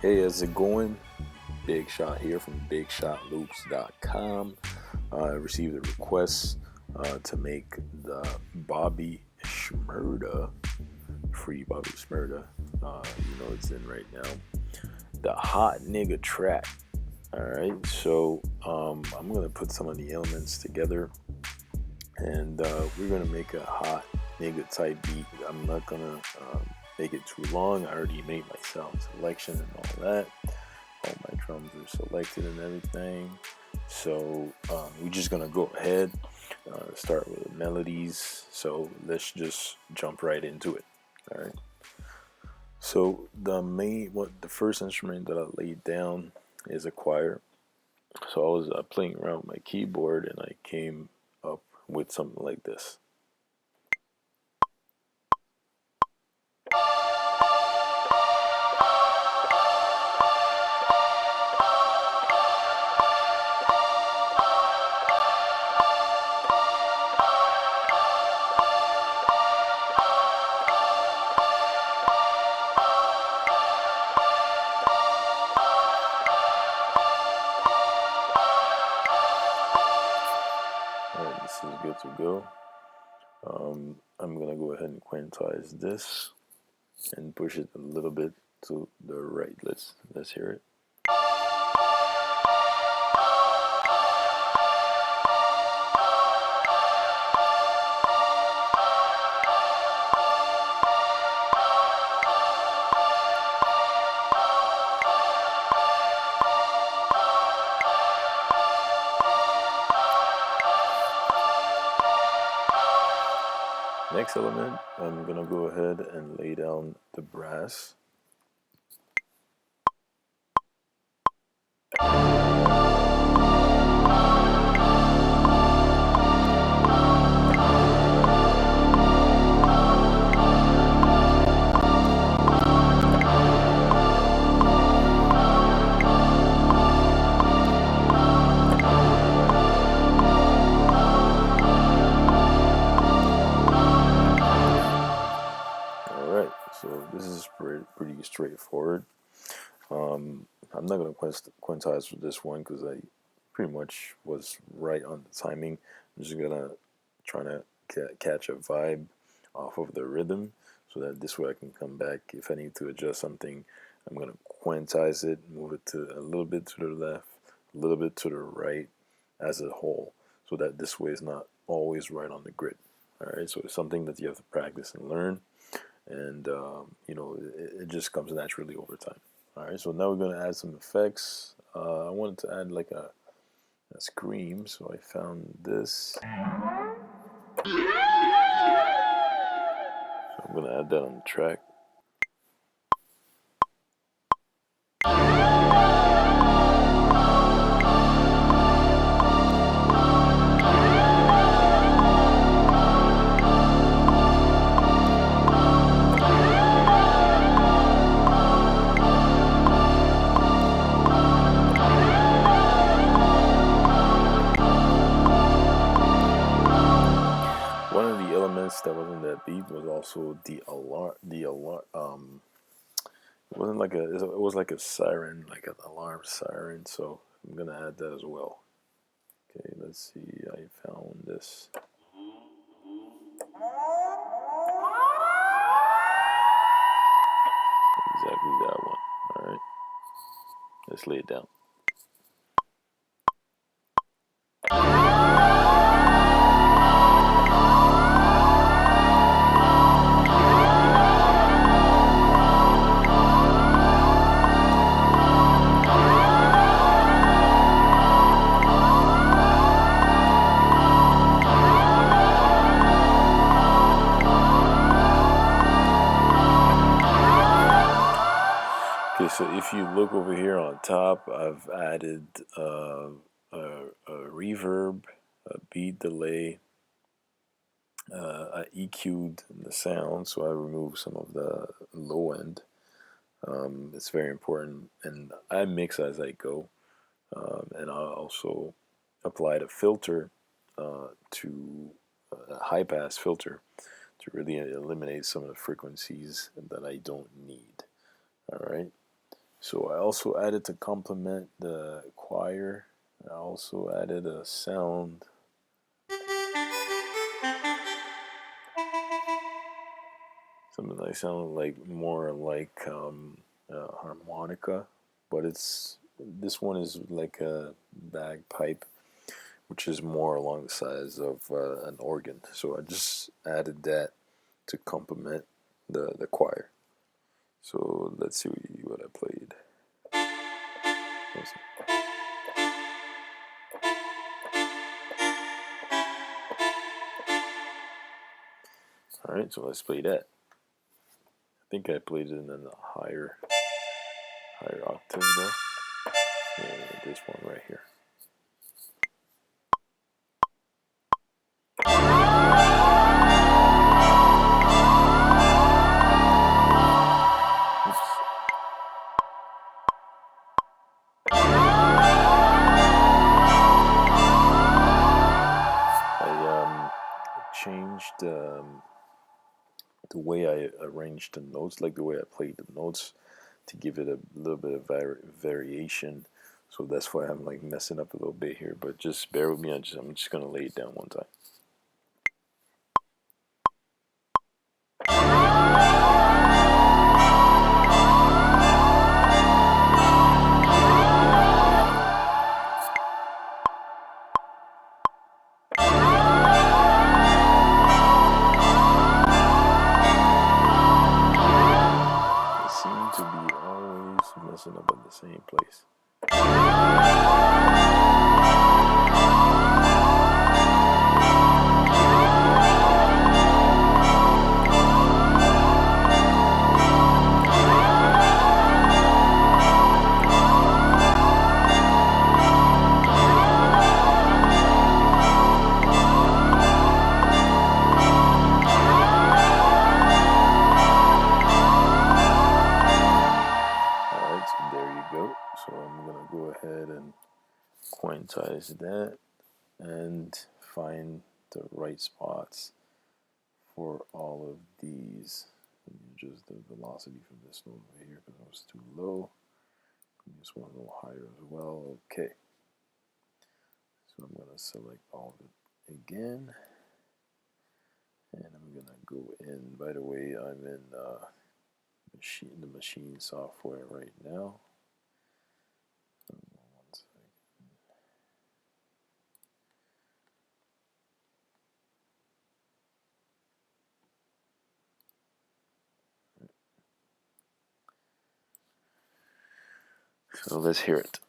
Hey, how's it going? Big Shot here from BigShotLoops.com. I received a request to make the Bobby Shmurda, free Bobby Shmurda, it's in right now, the hot nigga track. Alright, so I'm going to put some of the elements together and we're going to make a hot nigga type beat. I'm not going to make it too long. I already made my sound selection and all that. All my drums are selected and everything. So we're just going to go ahead, start with the melodies. So let's just jump right into it. All right. So the first instrument that I laid down is a choir. So I was playing around with my keyboard and I came up with something like this. Alright, this is good to go. I'm gonna go ahead and quantize this and push it a little bit to the right. Let's hear it. Next element, I'm gonna go ahead and lay down the brass. Alright, so this is pretty straightforward. I'm not gonna quantize for this one because I pretty much was right on the timing. I'm just gonna try to catch a vibe off of the rhythm so that this way I can come back if I need to adjust something. I'm gonna quantize it, move it to a little bit to the left, a little bit to the right as a whole, so that this way is not always right on the grid. All right, so it's something that you have to practice and learn, and it just comes naturally over time. All right, so now we're gonna add some effects. I wanted to add like a scream, so I found this. So I'm gonna add that on the track. One of the elements that was in that beat was also the alarm. The alarm. It wasn't like it was like a siren, like an alarm siren. So I'm gonna add that as well. Okay, let's see. I found this. Exactly that one. All right, let's lay it down. Okay, so if you look over here on top, I've added a reverb, a beat delay. I EQ'd the sound, so I removed some of the low end. It's very important, and I mix as I go, and I also applied a filter to a high pass filter to really eliminate some of the frequencies that I don't need. All right. So I also added, to complement the choir, I also added a sound. Something that sounded like more like harmonica, but this one is like a bagpipe, which is more along the size of an organ. So I just added that to complement the choir. So let's see what I played. All right, so let's play that. I think I played it in a higher octave though. Yeah, this one right here. I changed the way I arranged the notes, like the way I played the notes, to give it a little bit of variation. So that's why I'm like messing up a little bit here, but just bear with me. I'm just gonna lay it down one time. I seem to be always messing up in the same place. So I'm gonna go ahead and quantize that and find the right spots for all of these. Just the velocity from this note over here because it was too low. This one a little higher as well. Okay. So I'm gonna select all of it again. And I'm gonna go in. By the way, I'm in the machine software right now. So let's hear it.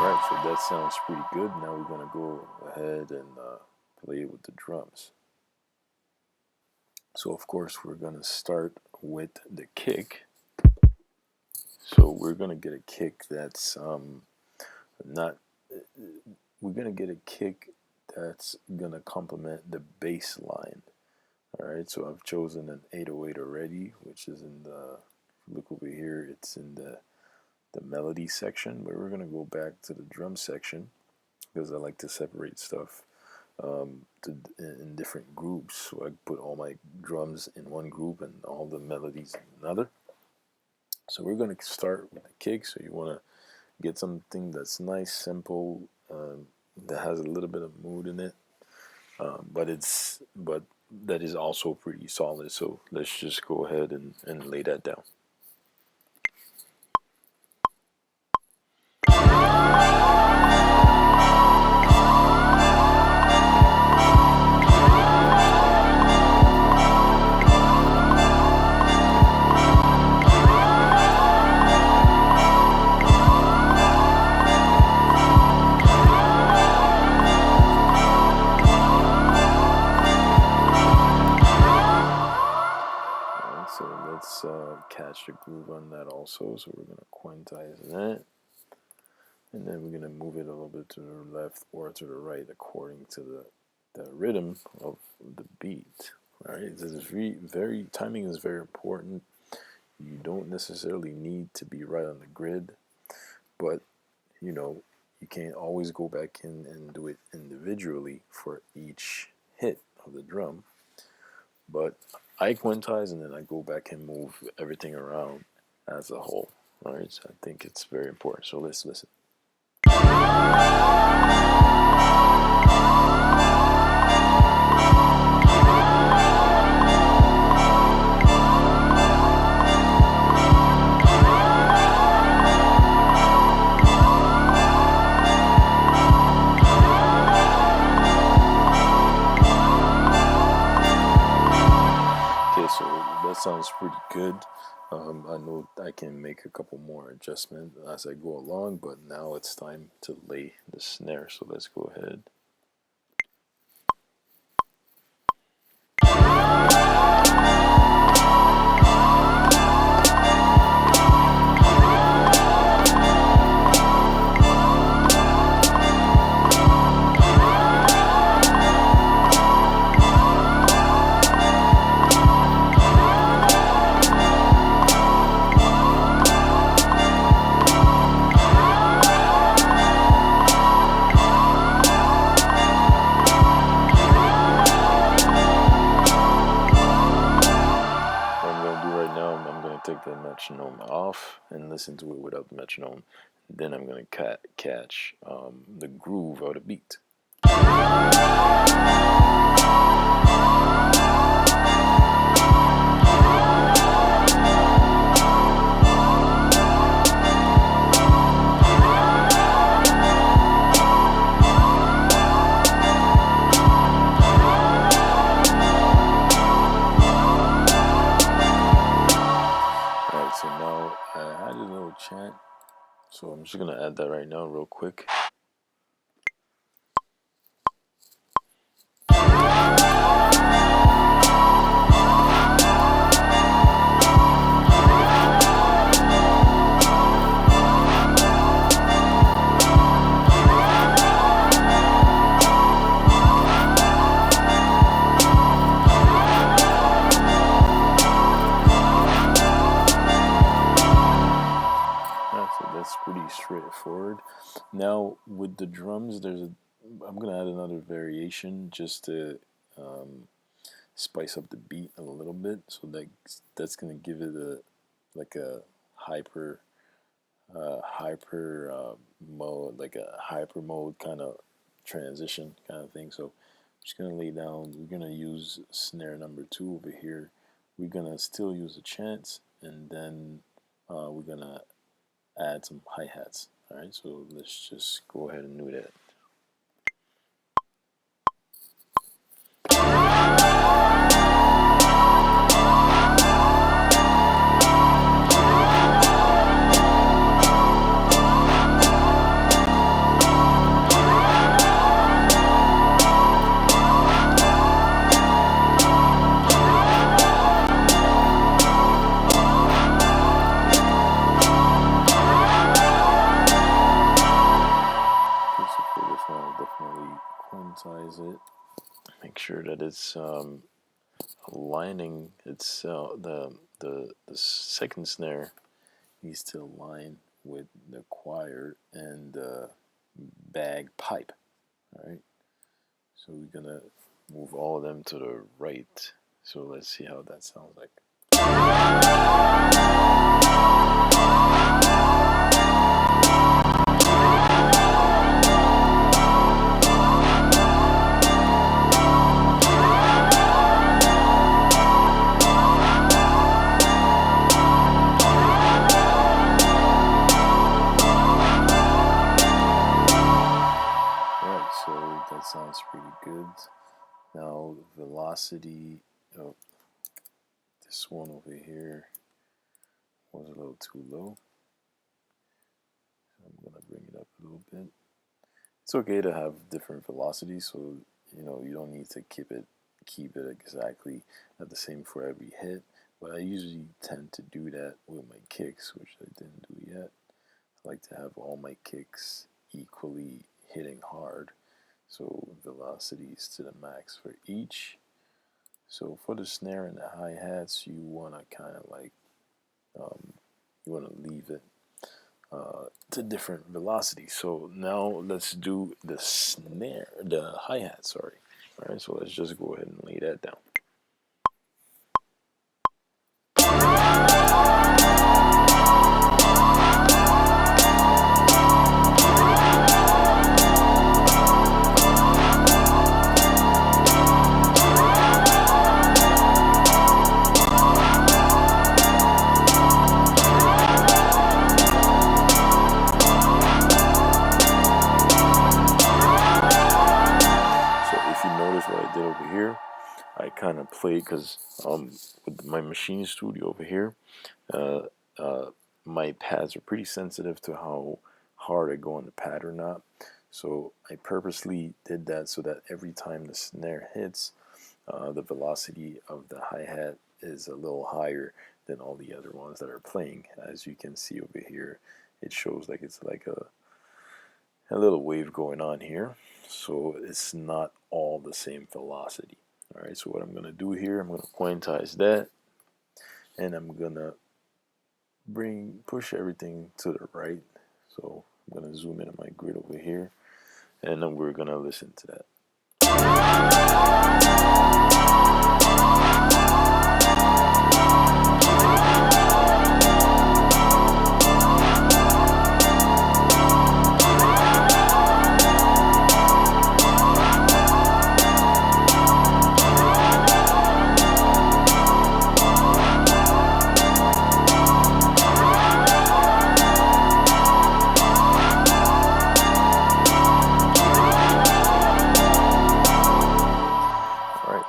Alright, so that sounds pretty good. Now we're going to go ahead and play it with the drums. So of course we're going to start with the kick. So we're going to get a kick that's not, we're going to get a kick that's going to complement the bass line. Alright, so I've chosen an 808 already, which is in the, look over here, it's in the melody section, but we're going to go back to the drum section because I like to separate stuff in different groups. So I put all my drums in one group and all the melodies in another. So we're going to start with the kick. So you want to get something that's nice, simple, that has a little bit of mood in it, but that is also pretty solid. So let's just go ahead and lay that down. Catch the groove on that also. So we're going to quantize that, and then we're going to move it a little bit to the left or to the right according to the rhythm of the beat. All right, this is very timing is very important. You don't necessarily need to be right on the grid, but you know you can't always go back in and do it individually for each hit of the drum. But I quantize and then I go back and move everything around as a whole. All right, so I think it's very important. So let's listen. Okay, so that sounds pretty good. I know I can make a couple more adjustments as I go along, but now it's time to lay the snare. So let's go ahead. Take the metronome off and listen to it without the metronome. Then I'm going to catch the groove of the beat. So now I added a little chant, so I'm just gonna add that right now real quick. That's pretty straightforward. Now with the drums, I'm gonna add another variation just to spice up the beat a little bit. So that's gonna give it a hyper mode, like a hyper mode kind of transition kind of thing. So I'm just gonna lay down. We're gonna use snare number 2 over here. We're gonna still use the chants, and then we're gonna add some hi-hats. All right, so let's just go ahead and do that. It, make sure that it's aligning. It's the second snare needs to align with the choir and bagpipe. All right, so we're gonna move all of them to the right. So let's see how that sounds like. That sounds pretty good. Now velocity of this one over here was a little too low. So I'm gonna bring it up a little bit. It's okay to have different velocities, so you don't need to keep it exactly at the same for every hit. But I usually tend to do that with my kicks, which I didn't do yet. I like to have all my kicks equally hitting hard. So velocities to the max for each. So for the snare and the hi-hats, you want to kind of like, you want to leave it to different velocities. So now let's do the snare, the hi-hat, sorry. All right, so let's just go ahead and lay that down. What I did over here, I kind of played because with my machine studio over here, uh, uh, my pads are pretty sensitive to how hard I go on the pad or not. So I purposely did that so that every time the snare hits, the velocity of the hi-hat is a little higher than all the other ones that are playing. As you can see over here, it shows like it's like a little wave going on here, so it's not all the same velocity. All right, so what I'm going to do here, I'm going to quantize that, and I'm going to push everything to the right. So I'm going to zoom in on my grid over here, and then we're going to listen to that.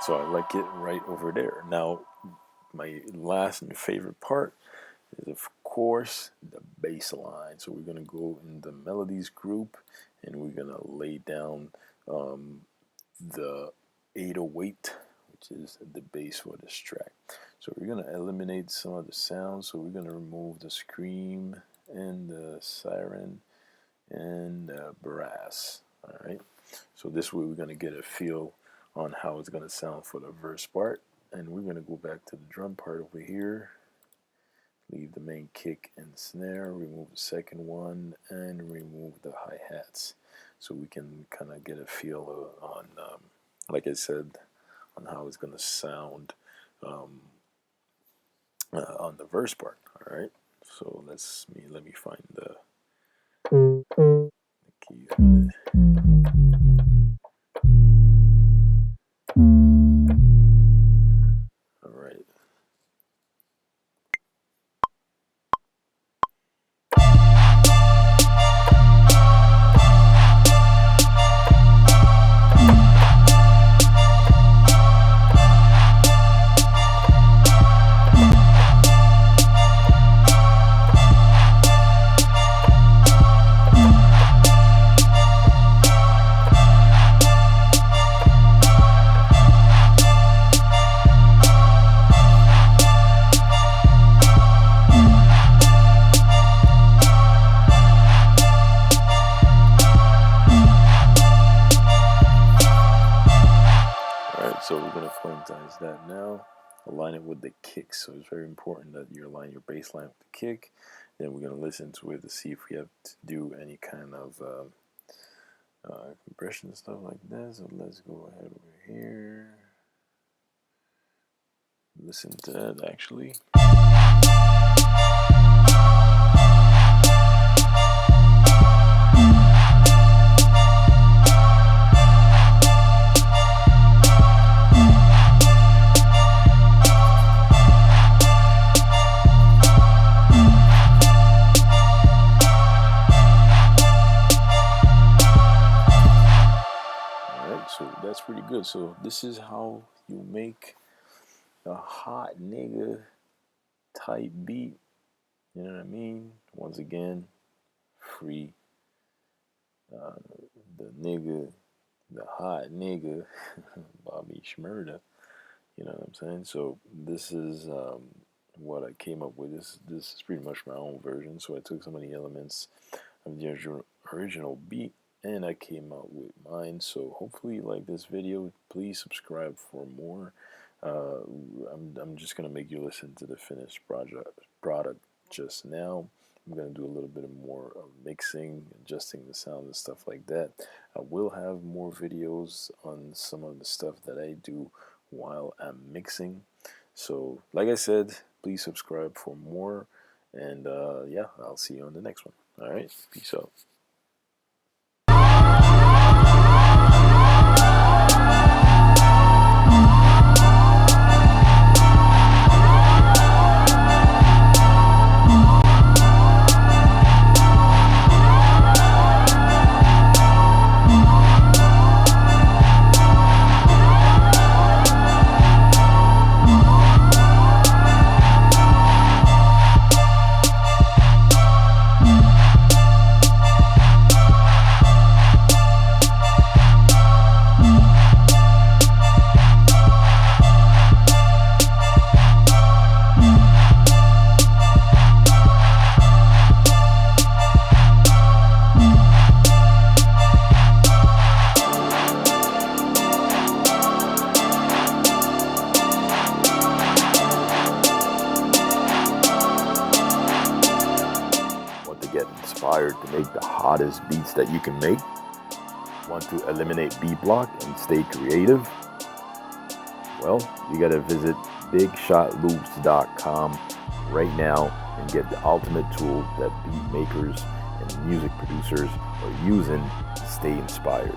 So I like it right over there. Now, my last and favorite part is, of course, the bass line. So we're going to go in the melodies group, and we're going to lay down the 808, which is the bass for this track. So we're going to eliminate some of the sounds. So we're going to remove the scream and the siren and the brass. All right. So this way we're going to get a feel on how it's going to sound for the verse part. And we're going to go back to the drum part over here. Leave the main kick and snare, remove the second one, and remove the hi-hats. So we can kind of get a feel on, like I said, on how it's going to sound on the verse part. All right. So let me find the keys for it. All right. So we're going to quantize that now, align it with the kick. So it's very important that you align your bass line with the kick. Then we're going to listen to it to see if we have to do any kind of compression and stuff like that. So let's go ahead over here. Listen to that actually. So that's pretty good. So this is how you make a hot nigga type beat. You know what I mean? Once again, free the nigga, the hot nigga, Bobby Shmurda. You know what I'm saying? So this is what I came up with. This is pretty much my own version. So I took some of the elements of the original beat, and I came out with mine. So hopefully you like this video. Please subscribe for more. I'm just gonna make you listen to the finished product just now. I'm gonna do a little bit more mixing, adjusting the sound and stuff like that. I will have more videos on some of the stuff that I do while I'm mixing. So like I said, please subscribe for more, and yeah, I'll see you on the next one. All right, peace out. Get inspired to make the hottest beats that you can make? Want to eliminate beat block and stay creative? Well, you gotta visit bigshotLoops.com right now and get the ultimate tool that beat makers and music producers are using to stay inspired.